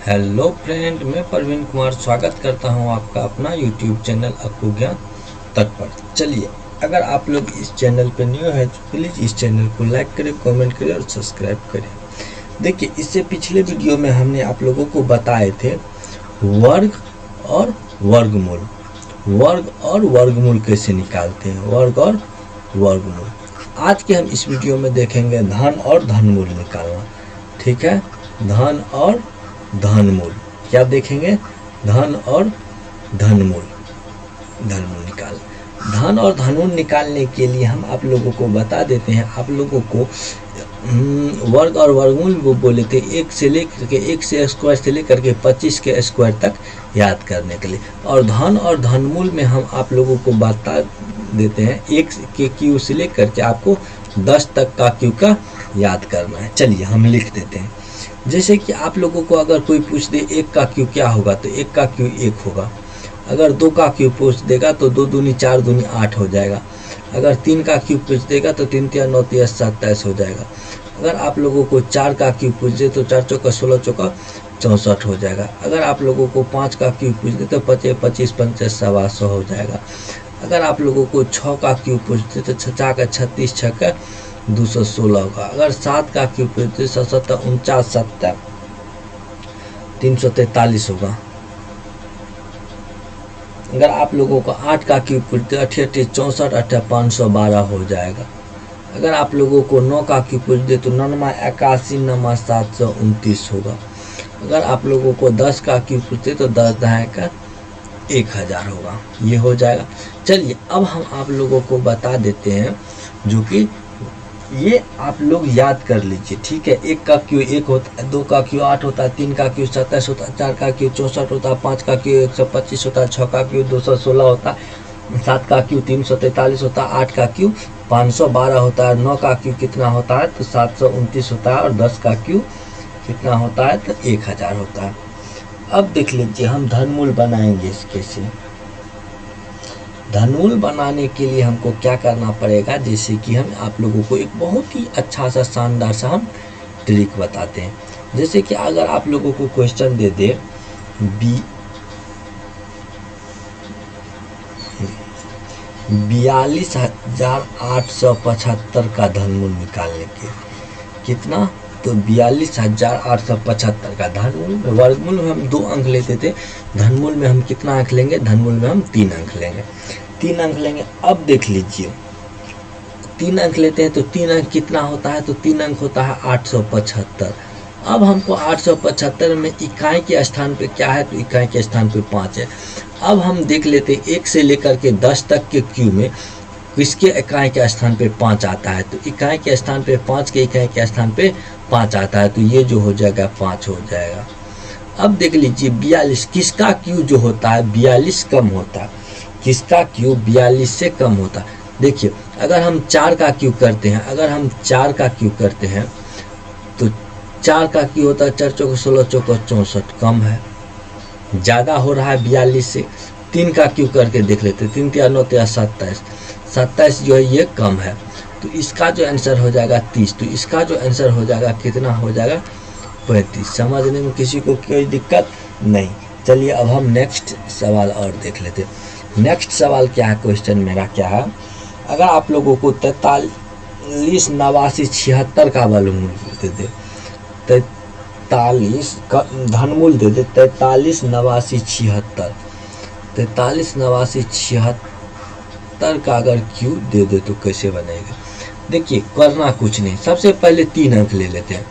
Hello friend, मैं प्रवीण कुमार स्वागत करता हूं आपका अपना यूट्यूब चैनल अक्कू ज्ञान तक पर। चलिए, अगर आप लोग इस चैनल पर न्यू है तो प्लीज़ इस चैनल को लाइक करें, कमेंट करें और सब्सक्राइब करें। देखिए, इससे पिछले वीडियो में हमने आप लोगों को बताए थे वर्ग और वर्गमूल। वर्ग और वर्गमूल कैसे निकालते हैं, वर्ग और वर्गमूल। आज के हम इस वीडियो में देखेंगे धन और धनमूल निकालना। ठीक है, धन और धनमूल क्या देखेंगे, धन और धनमूल। धनमूल निकाल धन और धनमूल निकालने के लिए हम आप लोगों को बता देते हैं। आप लोगों को वर्ग और वर्गमूल वो बोले थे 1 से स्क्वायर से लेकर के 25 के स्क्वायर तक याद करने के लिए। और धन और धनमूल में हम आप लोगों को बता देते हैं 1 के क्यू से लेकर के आपको 10 तक का क्यू का याद करना है। चलिए हम लिख देते हैं। जैसे कि आप लोगों को अगर कोई पूछ दे 1 का क्यू क्या होगा, तो 1 का क्यू 1 होगा। अगर 2 का क्यू पूछ देगा तो 2 दूनी 4 दूनी 8 हो जाएगा। अगर 3 का क्यू पूछ देगा तो 3 3 9 3 27 हो जाएगा। अगर आप लोगों को 4 का क्यू पूछ दे तो 4 चौका 16 चौका 64 हो जाएगा। अगर आप लोगों को 5 का क्यू पूछ दे तो 25 25 55 100 हो जाएगा। अगर आप लोगों को 6 का क्यू पूछ दे तो 6 का 36 6 का 216 होगा। अगर 7 का क्यूब पूछ दे 77 49 70 343 होगा। अगर आप लोगों को 8 का क्यूब पूछ दे 88 64 88 512 हो जाएगा। अगर आप लोगों को 9 का क्यूब पूछ दे तो 99 81 99 729 होगा। अगर आप लोगों को 10 का क्यूब पूछते तो 10 दहाई का 1000 होगा। ये हो जाएगा। चलिए, अब हम आप लोगों को बता देते हैं जो कि ये आप लोग याद कर लीजिए। ठीक है, 1 का क्यू 1 होता है, 2 का क्यू 8 होता है, 3 का क्यू 27 होता है, 4 का क्यू 64 होता है, 5 का क्यू 125 होता है, 6 का क्यू 216 होता है, 7 का क्यू 343 होता है, 8 का क्यू 512 होता है, 9 का क्यू कितना होता है तो 729 होता है, और 10 का क्यू कितना होता है तो 1000 होता है। अब देख लीजिए, हम धनमूल बनाएंगे इसके से। धनमूल बनाने के लिए हमको क्या करना पड़ेगा, जैसे कि हम आप लोगों को एक बहुत ही अच्छा सा शानदार सा हम ट्रिक बताते हैं। जैसे कि अगर आप लोगों को क्वेश्चन दे दे 42,875 का धनमूल निकालने के कितना, तो 42,875 का धनमूल। वर्गमूल में हम 2 अंक लेते थे, धनमूल में हम कितना अंक लेंगे, धनमूल में हम 3 अंक लेंगे। 3 अंक लेंगे। अब देख लीजिए, 3 अंक लेते हैं तो 3 अंक कितना होता है, तो 3 अंक होता है 875। अब हमको 875 में इकाई के स्थान पे क्या है, तो इकाई के स्थान पे 5 है। अब हम देख लेते हैं 1 से लेकर के 10 तक के क्यू में किसके इकाई के स्थान पे 5 आता है, तो इकाई के स्थान पे 5 के इकाई के स्थान पे 5 आता है, तो ये जो हो जाएगा 5 हो जाएगा। अब देख लीजिए 42, किसका क्यू जो होता है 42 कम होता है, किसका क्यू 42 से कम होता है। देखिए, अगर हम 4 का क्यू करते हैं, अगर हम 4 का क्यू करते हैं तो 4 का क्यू होता है 4 चौका 16 चौका 64, कम है, ज़्यादा हो रहा है 42 से। 3 का क्यू करके देख लेते हैं, 3 3 9 27, 27 जो है ये कम है, तो इसका जो आंसर हो जाएगा 30। तो इसका जो आंसर हो जाएगा कितना हो जाएगा 35। समझने में किसी को कोई दिक्कत नहीं। चलिए, अब हम नेक्स्ट सवाल और देख लेते हैं। नेक्स्ट सवाल क्या है, क्वेश्चन मेरा क्या है, अगर आप लोगों को 43 89 76 का वर्गमूल दे दे, 43 का धनमूल दे दे 43 89 76, 43 89 76 का अगर क्यू दे दे तो कैसे बनेगा। देखिए, करना कुछ नहीं, सबसे पहले 3 अंक ले लेते हैं।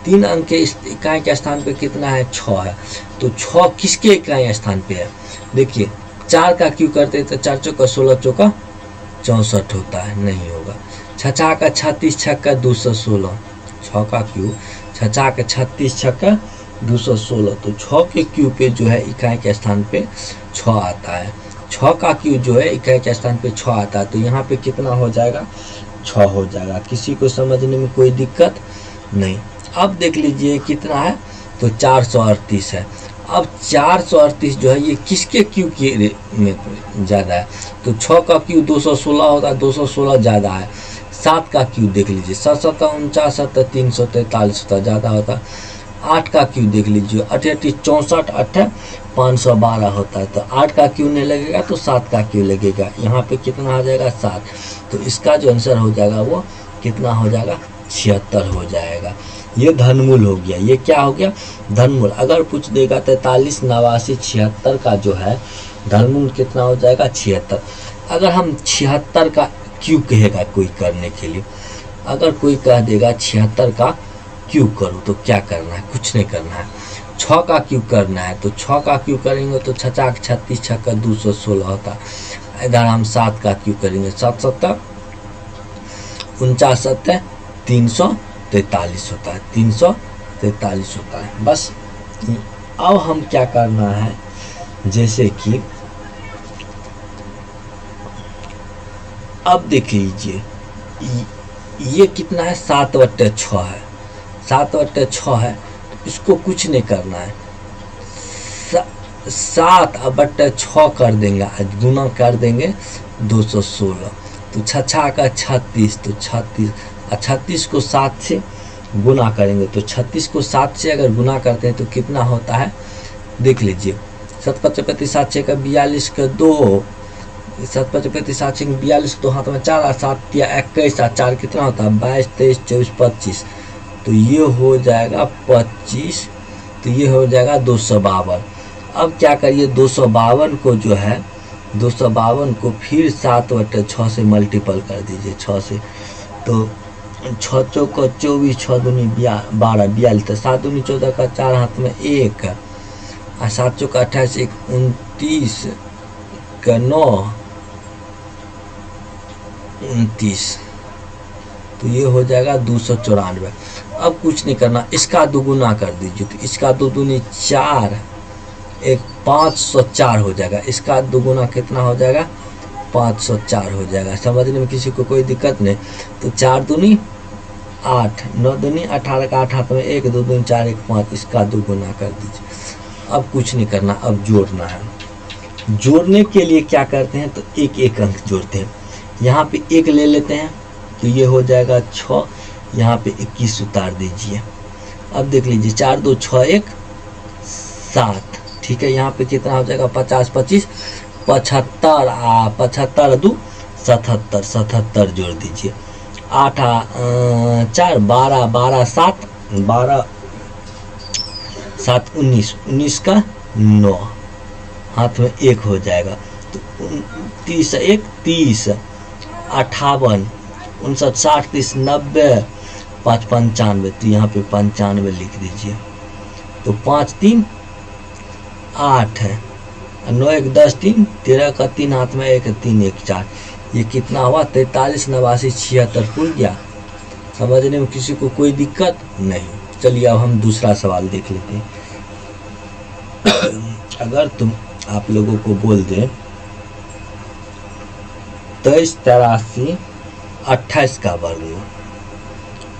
3 अंक के इकाई के स्थान पे कितना है, 6 है, तो 6 किसके इकाई स्थान पे है। देखिए, 4 का क्यू करते तो 4 चौका 16 चौका 64 होता है, नहीं होगा। 6 का 36 6 का 216, 6 का क्यू 6 का 36 6 का 216, तो 6 के क्यू पे जो है इकाई के स्थान पे 6 आता है। 6 का क्यू जो है इकाई के स्थान पे 6 आता है, तो यहाँ पे कितना हो जाएगा 6 हो जाएगा। किसी को समझने में कोई दिक्कत नहीं। अब देख लीजिए कितना है, तो 438 है। अब 438 जो है ये किसके क्यू के में ज़्यादा है, तो 6 का क्यू 216 होता है, 216 ज़्यादा है। 7 का क्यू देख लीजिए 7 7 49 7 343 होता, ज़्यादा होता। 8 का क्यू देख लीजिए, 8 64 8 512 होता है। तो 8 का क्यू नहीं लगेगा तो 7 का क्यू लगेगा। यहाँ पे कितना आ जाएगा 7। तो इसका जो आंसर हो जाएगा वो कितना हो जाएगा 76 हो जाएगा। ये धनमूल हो गया। ये क्या हो गया धनमूल। अगर पूछ देगा 43 89 76 का जो है धनमूल कितना हो जाएगा 76। अगर हम 76 का क्यू कहेगा कोई करने के लिए, अगर कोई कह देगा 76 का क्यू करो तो क्या करना है, कुछ नहीं करना है। 6 का क्यू करना है तो 6 का क्यू करेंगे तो 6 36 6 का 216 होता है। इधर हम 7 का क्यू करेंगे 7 7 49 7 343 होता है, 343 होता है। बस अब हम क्या करना है, जैसे कि अब देख लीजिए ये कितना है 7/6 है, 7/6 है। इसको कुछ नहीं करना है, 7/6 कर देंगे, गुना कर देंगे 216। तो 6 का 36, तो 36 को 7 से गुना करेंगे तो 36 को 7 से अगर गुना करते हैं तो कितना होता है देख लीजिए। 7 5 35 7 6 का 42 का 2, 7 5 35 7 6 42 तो हाथ में 4 7 या 21 4 कितना होता है 22 23 24 25। तो ये हो जाएगा 25। तो ये हो जाएगा 252। अब क्या करिए 252 को जो है 252 को फिर 7/6 से मल्टीपल कर दीजिए 6 से। तो 6 चौक 24 6 दूनी 12 42, तो 7 दूनी 14 का 4 हाथ में 1 और 7 चौक 28 1 29 का 9 29। तो ये हो जाएगा 294। अब कुछ नहीं करना, इसका दुगुना कर दीजिए। तो इसका 2 दूनी 4 1 504 हो जाएगा। इसका दुगुना कितना हो जाएगा 504 हो जाएगा। समझने में किसी को कोई दिक्कत नहीं। तो 4 दूनी 8 9 दूनी 18 का 8 हाथ में 1 2 दूनी 4 1 5। इसका दुगुना कर दीजिए। अब कुछ नहीं करना, अब जोड़ना है। जोड़ने के लिए क्या करते हैं तो एक एक अंक जोड़ते हैं। यहाँ पे 1 ले लेते हैं तो ये हो जाएगा 6, यहाँ पे 21 उतार दीजिए। अब देख लीजिए 4 2 6 1 7, ठीक है। यहाँ पे कितना हो जाएगा 50 25 75 75 2 77 77 जोड़ दीजिए। 8 4 12 12 7 12 7 19 19 का 9 हाथ में 1 हो जाएगा। तो 30 1 30 58 59 60 30 90 5 95। तो यहाँ पे 95 लिख दीजिए। तो 5 3 8 है, 9 1 10 3 13 का 3 हाथ में 1 3 1 4। ये कितना हुआ 43 89 76 पुल गया। समझने में किसी को कोई दिक्कत नहीं। चलिए अब हम दूसरा सवाल देख लेते हैं। अगर तुम आप लोगों को बोल दें 23 83 28 का वर्गमूल,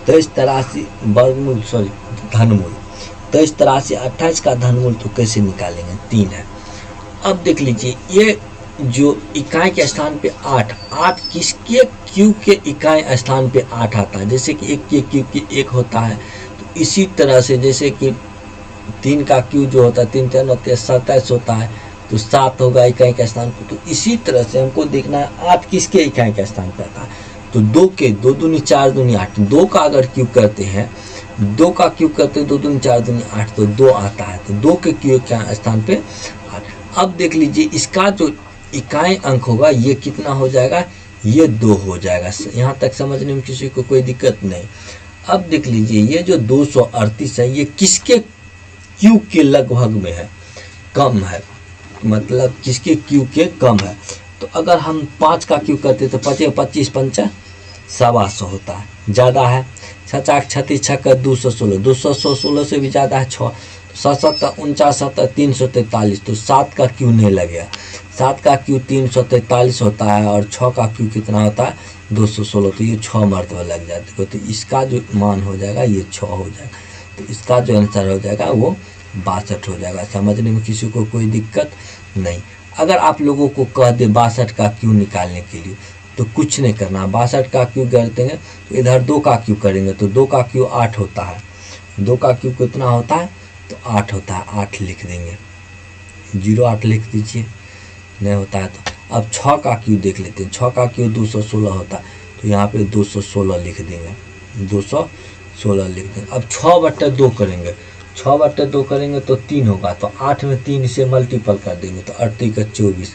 23 83 वर्गमूल सॉरी धनमूल, 23 83 28 का धनमूल तो कैसे निकालेंगे 3 है। अब देख लीजिए ये जो इकाई के स्थान पे 8 किसके क्यू के इकाई स्थान पे 8 आता है। जैसे कि 1 के क्यू की 1 होता है, तो इसी तरह से जैसे कि 3 का क्यू जो होता है 3 3 होते 27 होता है, तो 7 होगा इकाई के स्थान पर। तो इसी तरह से हमको देखना है 8 किसके इकाई के स्थान पर आता है। तो 2 के 2 दूनी 4 दूनी 8, 2 का अगर क्यू करते हैं 2 का क्यू करते हैं 2 दूनी 4 दूनी 8, तो 2 आता है। तो 2 के क्यू के स्थान पे 8। अब देख लीजिए इसका जो इकाई अंक होगा ये कितना हो जाएगा, ये 2 हो जाएगा। यहाँ तक समझने में किसी को कोई दिक्कत नहीं। अब देख लीजिए ये जो 238 है ये किसके क्यू के लगभग में है, कम है, मतलब किसके क्यू के कम है। तो अगर हम 5 का क्यू करते तो 25 25 5 125 होता है, ज़्यादा है। 6 4 36 6 का 216, 216 से भी ज़्यादा है 6, 7 49 7 343। तो 7 का क्यू नहीं लगेगा। 7 का क्यू 343 होता है और 6 का क्यू कितना होता है 216। तो ये 6 मरतबा लग जाते हैं। तो इसका जो मान हो जाएगा ये 6 हो जाएगा। तो इसका जो आंसर हो जाएगा वो 62 हो जाएगा। समझने में किसी को कोई दिक्कत नहीं। अगर आप लोगों को कह दे 62 का क्यू निकालने के लिए तो कुछ नहीं करना। 62 का क्यू करते हैं तो इधर 2 का क्यू करेंगे तो 2 का क्यू 8 होता है, 2 का क्यूब कितना होता है, तो 8 होता है, 8 लिख देंगे, 08 लिख दीजिए, नहीं होता है तो अब 6 का क्यूब देख लेते हैं। 6 का क्यूब 216 होता है, तो यहाँ पे 216 लिख देंगे, 216 लिख देंगे। अब 6/2 करेंगे, 6/2 करेंगे तो 3 होगा, तो 8 में 3 से मल्टीपल कर देंगे तो 8 का 24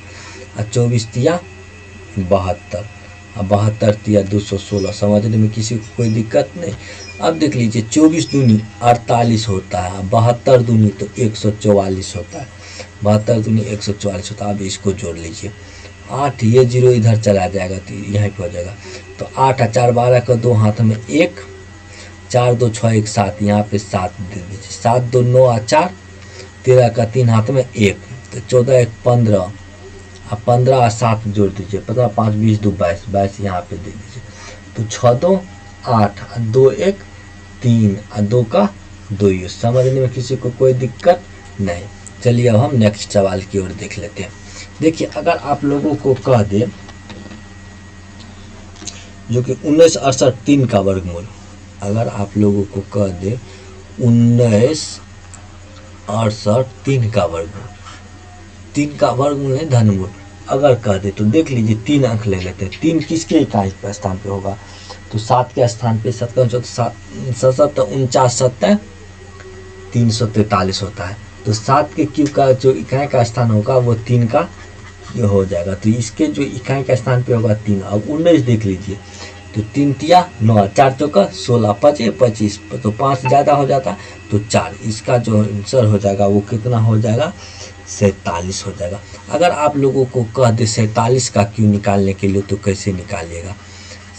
और 24 तिया 72 और 72 तिया 216। समझने में किसी को कोई दिक्कत नहीं। अब देख लीजिए 24 दूनी 48 होता है, 72 दूनी तो 144 होता है, 72 दूनी 144 होता है। अब इसको जोड़ लीजिए, 8 ये 0 इधर चला जाएगा तो यहाँ पे हो जाएगा, तो 8 और 4 12 का 2 हाथ में 1, 4 2 6 1 7, यहाँ पे 7 दे दीजिए, 7 2 9 और 4 13 का 3 हाथ में 1, तो 14 1 15 और 15 और 7 जोड़ दीजिए, 15 5 20 2 22, 22 यहाँ पे दे दीजिए, तो 6 2 8 और 2 1 3 और 2 का 2 ही। समझने में किसी को कोई दिक्कत नहीं। चलिए अब हम नेक्स्ट सवाल की ओर देख लेते हैं। देखिए अगर आप लोगों को कह दे जो कि 19 68 3 का वर्गमूल, अगर आप लोगों को कह दे 19 68 3 का वर्गमूल, 3 का वर्गमूल नहीं धनमूल, अगर कह दे तो देख लीजिए 3 अंक ले लेते हैं। 3 किसके इकाई पर स्थान पे होगा, तो 7 के स्थान पे 7 7 49 7 343 होता है, तो 7 के क्यूब का जो इकाई का स्थान होगा वो 3 का ये हो जाएगा, तो इसके जो इकाई का स्थान पे होगा 3। अब 19 देख लीजिए, तो 3 तिया 9, 4 चौका 16, 5 25, तो 5 ज़्यादा हो जाता है तो 4, इसका जो आंसर हो जाएगा वो कितना हो जाएगा, 47 हो जाएगा। अगर आप लोगों को कह दे 47 का क्यूब निकालने के लिए तो कैसे निकालिएगा,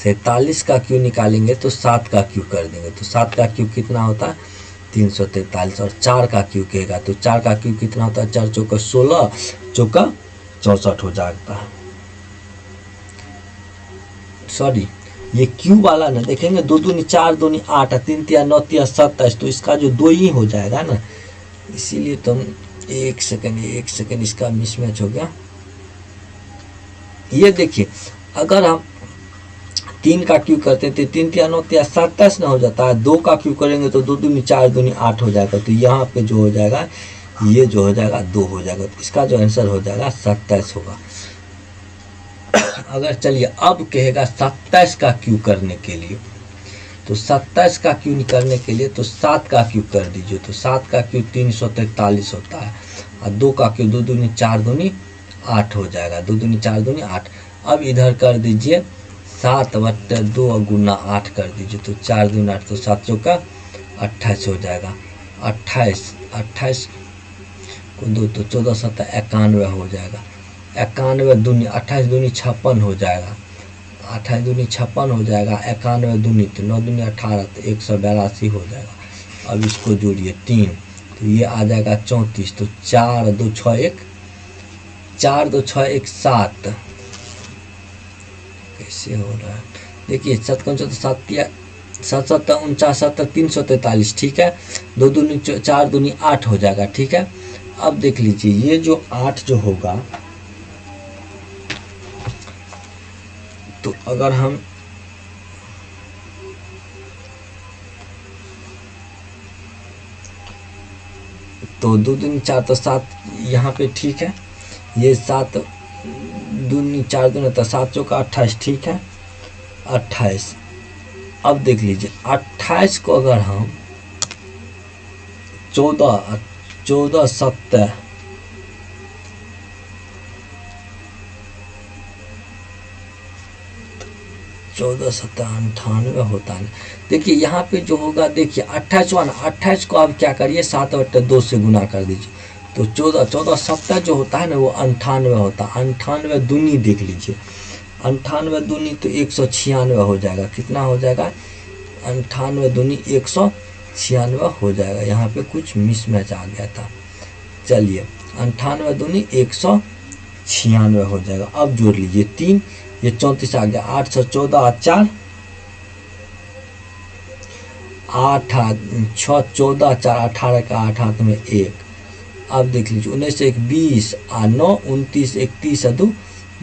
47 का क्यूब निकालेंगे तो 7 का क्यूब कर देंगे, तो 7 का क्यूब कितना होता है 343, और 4 का क्यूब कहेगा तो 4 का क्यूब कितना होता है, 4 चौका 16, चौका 64 हो जाता है। सॉरी ये क्यूब वाला ना देखेंगे, 2 दूनी 4 दूनी 8, 3 तिया 9 तिया 27, तो इसका जो 2 ही हो जाएगा ना, इसीलिए तो एक सेकंड इसका मिसमैच हो गया। ये देखिए अगर हम 3 का क्यूब करते थे 3 तिया 9 तिया 27 ना हो जाता है, 2 का क्यूब करेंगे तो 2 दूनी 4 दूनी 8 हो जाएगा, तो यहाँ पे जो हो जाएगा ये जो हो जाएगा 2 हो जाएगा, तो इसका जो आंसर हो जाएगा 27 होगा। अगर चलिए अब कहेगा 27 का क्यूब करने के लिए, तो 27 का क्यूब करने के लिए तो 7 का क्यूब कर दीजिए, तो 7 का क्यूब 343 होता है, और 2 का क्यूब 2 दूनी 4 दूनी 8 हो जाएगा, 2 दूनी 4 दूनी 8। अब इधर कर दीजिए 7/2 गुना 8 कर दीजिए, तो 4 दूनी 8, तो 7 चौका 28 हो जाएगा, 28 को 2 तो 14 7 91 हो जाएगा, 91 दूनी 28 दूनी 56 हो जाएगा, 28 दूनी 56 हो जाएगा, 91 दूनी तो 9 दूनी 18, तो 182 हो जाएगा। अब इसको जोड़िए 3, तो ये आ जाएगा 34, तो 4 2 6 1 4 2 6 1 7, कैसे हो रहा है देखिए, 7 7 7 7 49 7 343, ठीक है, 2 दूनी 4 दूनी 8 हो जाएगा, ठीक है। अब देख लीजिए ये जो 8 जो होगा, तो अगर हम तो 2 दूनी 4 तो 7 यहाँ पे, ठीक है, ये 7 दूनी 4 दूनी तो 7 चौका 28, ठीक है, 28। अब देख लीजिए 28 को अगर हम 14 7 14 7 98 होता है। देखिए यहाँ पे जो होगा, देखिए 28 को आप क्या करिए 7/2 से गुना कर दीजिए, तो 14 7 जो होता है ना वो 98 होता है। 98 दूनी देख लीजिए, 98 दूनी तो 196 हो जाएगा, कितना हो जाएगा 98 दूनी 196 हो जाएगा। यहाँ पे कुछ मिसमैच आ गया था, चलिए 98 दूनी 196 हो जाएगा। अब जोड़ लीजिए 3, ये 34 आ गया, 8 से 14 4 8 6 14 4 18 का 8 हाथ में 1। अब देख लीजिए 19 1 20 और 9 29 31 2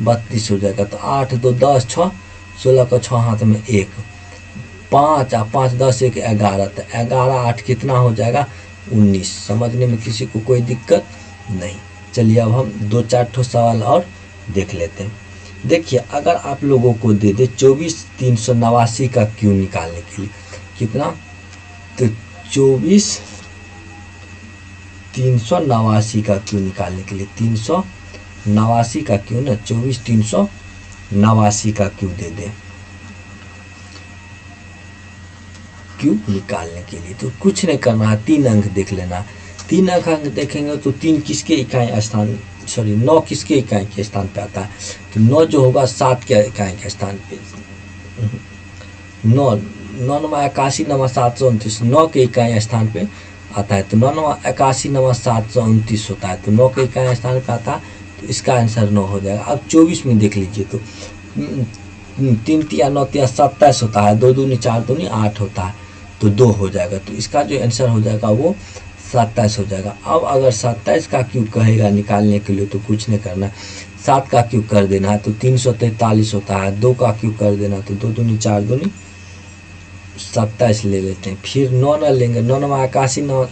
32 हो जाएगा, तो 8 2 10 6 16 का 6 हाथ में 1। 5 और 5 10 एक 11, तो 11 8 कितना हो जाएगा 19। समझने में किसी को कोई दिक्कत नहीं। चलिए अब हम 2-4 ठो सवाल और देख लेते हैं। देखिए अगर आप लोगों को दे दे 24,389 का क्यू निकालने के लिए, कितना, तो 24,389 का क्यू निकालने के लिए 389 का क्यू ना, 24,389 का क्यू दे दे क्यू निकालने के लिए। तो कुछ नहीं करना है, 3 अंक देख लेना है। 3 अंक देखेंगे तो 3 किसके इकाई स्थान, सॉरी 9 किसके इकाई के स्थान पे आता है, तो 9 जो होगा 7 के इकाई के स्थान पे, 9 81 9 729 9 के इकाई स्थान पे आता है, तो 9 81 9 729 होता है, तो 9 के इकाई स्थान पे आता है, तो इसका आंसर 9 हो जाएगा। अब 24 में देख लीजिए, तो 3 3 9 3 27 होता है, 2 दूनी 4 दूनी 8 होता है, तो 2 हो जाएगा, तो इसका जो आंसर हो जाएगा वो 27 हो जाएगा। अब अगर 27 का क्यूब कहेगा निकालने के लिए तो कुछ नहीं करना, 7 का क्यूब कर देना है, तो 343 होता है, 2 का क्यूब कर देना, तो 2 दूनी 4 दूनी 27 ले लेते हैं। फिर 9 न लेंगे, 9 9 81 9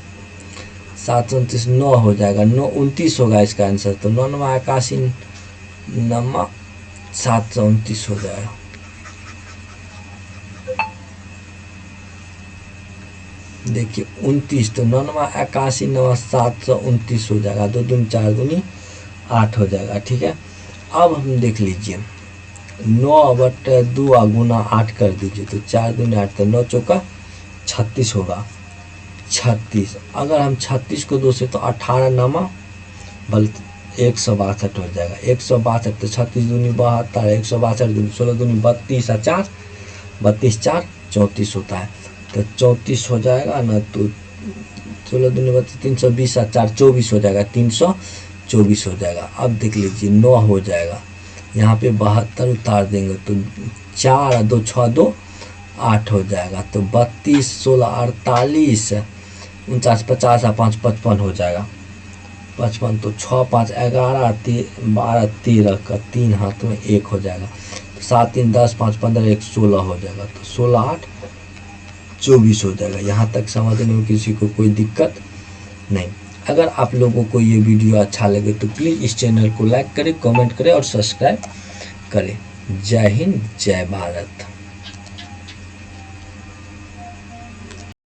729 9 हो जाएगा, 9 29 होगा इसका आंसर, तो 9 9 81 9 729 हो जाएगा। देखिए 29, तो 9 9 81 9 729 हो जाएगा, 2 दूनी 4 दूनी 8 हो जाएगा। ठीक है, अब हम देख लीजिए 9/2 गुना 8 कर दीजिए, तो 4 दूनी 8, तो 9 चौका 36 होगा, 36। अगर हम 36 को 2 से, तो 18 9 बल 162 हो जाएगा, 162, तो 36 दूनी 72, 162 दूनी 16 दूनी 32 और 4 32 4 34 होता है, तो 34 हो जाएगा ना, तो 16 दूनी 32 320 और 4 24 हो जाएगा, 324 हो जाएगा। अब देख लीजिए 9 हो जाएगा, यहाँ पे 72 उतार देंगे, तो 4 और 2 6 2 8 हो जाएगा, तो 32 16 48 49 50 और 5 55 हो जाएगा, 55, तो 6 5 11 12 13 का 3 हाथ में 1 हो जाएगा, तो 7 3 10 5 15 1 16 हो जाएगा, तो 16 8 24 हो जाएगा। यहाँ तक समझने में किसी को कोई दिक्कत नहीं। अगर आप लोगों को ये वीडियो अच्छा लगे तो प्लीज़ इस चैनल को लाइक करें, कमेंट करें और सब्सक्राइब करें। जय हिंद, जय भारत।